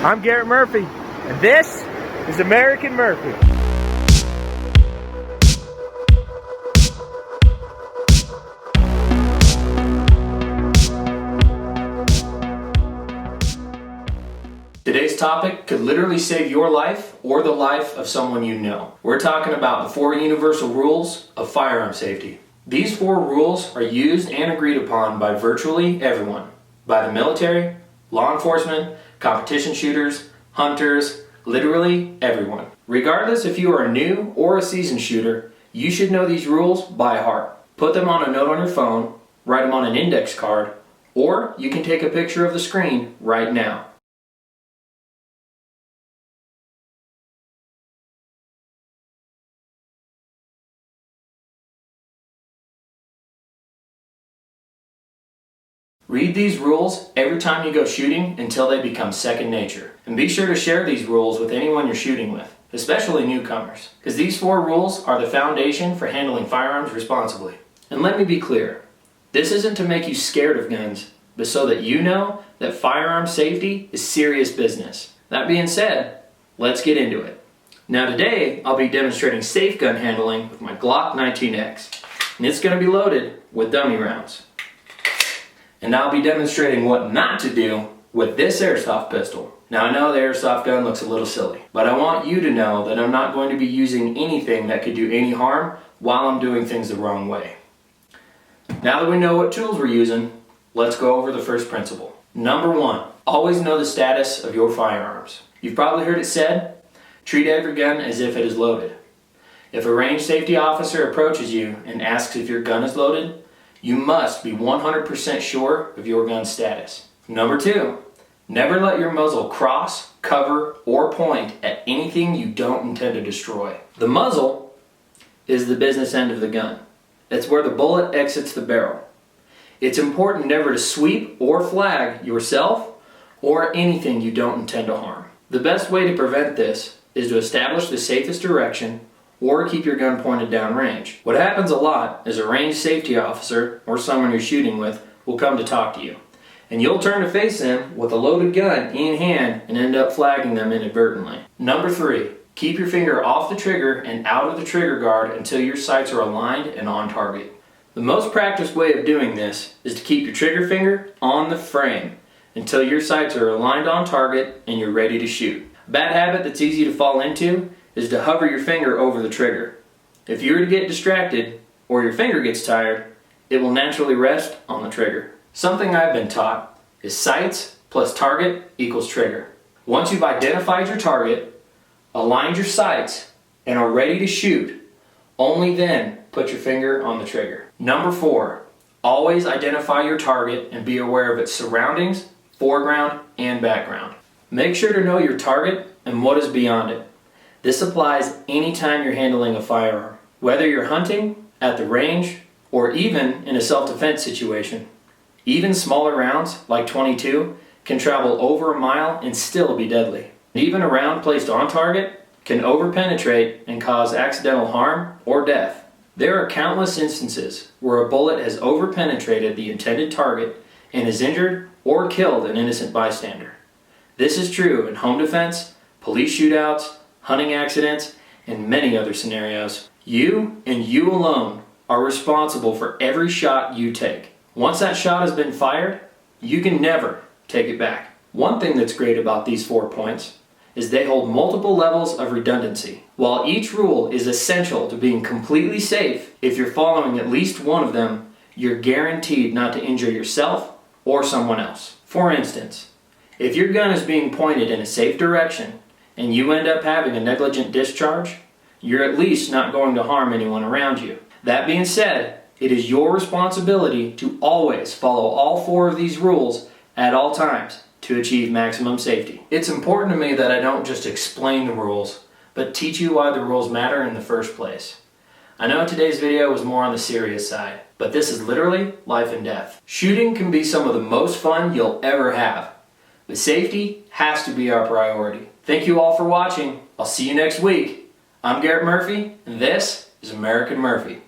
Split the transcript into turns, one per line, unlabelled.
I'm Garrett Murphy, and this is American Murphy.
Today's topic could literally save your life or the life of someone you know. We're talking about the 4 universal rules of firearm safety. These 4 rules are used and agreed upon by virtually everyone. By the military, law enforcement, competition shooters, hunters, literally everyone. Regardless if you are a new or a seasoned shooter, you should know these rules by heart. Put them on a note on your phone, write them on an index card, or you can take a picture of the screen right now. Read these rules every time you go shooting until they become second nature. And be sure to share these rules with anyone you're shooting with, especially newcomers, because these 4 rules are the foundation for handling firearms responsibly. And let me be clear, this isn't to make you scared of guns, but so that you know that firearm safety is serious business. That being said, let's get into it. Now today, I'll be demonstrating safe gun handling with my Glock 19X, and it's going to be loaded with dummy rounds. And I'll be demonstrating what not to do with this airsoft pistol. Now I know the airsoft gun looks a little silly, but I want you to know that I'm not going to be using anything that could do any harm while I'm doing things the wrong way. Now that we know what tools we're using, let's go over the first principle. Number 1, always know the status of your firearms. You've probably heard it said, treat every gun as if it is loaded. If a range safety officer approaches you and asks if your gun is loaded, you must be 100% sure of your gun's status. Number 2, never let your muzzle cross, cover, or point at anything you don't intend to destroy. The muzzle is the business end of the gun. It's where the bullet exits the barrel. It's important never to sweep or flag yourself or anything you don't intend to harm. The best way to prevent this is to establish the safest direction or keep your gun pointed down range. What happens a lot is a range safety officer or someone you're shooting with will come to talk to you, and you'll turn to face them with a loaded gun in hand and end up flagging them inadvertently. Number 3, keep your finger off the trigger and out of the trigger guard until your sights are aligned and on target. The most practiced way of doing this is to keep your trigger finger on the frame until your sights are aligned on target and you're ready to shoot. A bad habit that's easy to fall into is to hover your finger over the trigger. If you were to get distracted or your finger gets tired, it will naturally rest on the trigger. Something I've been taught is sights plus target equals trigger. Once you've identified your target, aligned your sights, and are ready to shoot, only then put your finger on the trigger. Number 4, always identify your target and be aware of its surroundings, foreground, and background. Make sure to know your target and what is beyond it. This applies anytime you're handling a firearm, whether you're hunting, at the range, or even in a self-defense situation. Even smaller rounds, like .22, can travel over a mile and still be deadly. Even a round placed on target can overpenetrate and cause accidental harm or death. There are countless instances where a bullet has overpenetrated the intended target and has injured or killed an innocent bystander. This is true in home defense, police shootouts, hunting accidents, and many other scenarios. You and you alone are responsible for every shot you take. Once that shot has been fired, you can never take it back. One thing that's great about these 4 points is they hold multiple levels of redundancy. While each rule is essential to being completely safe, if you're following at least one of them, you're guaranteed not to injure yourself or someone else. For instance, if your gun is being pointed in a safe direction and you end up having a negligent discharge, you're at least not going to harm anyone around you. That being said, it is your responsibility to always follow all 4 of these rules at all times to achieve maximum safety. It's important to me that I don't just explain the rules, but teach you why the rules matter in the first place. I know today's video was more on the serious side, but this is literally life and death. Shooting can be some of the most fun you'll ever have, but safety has to be our priority. Thank you all for watching. I'll see you next week. I'm Garrett Murphy, and this is American Murphy.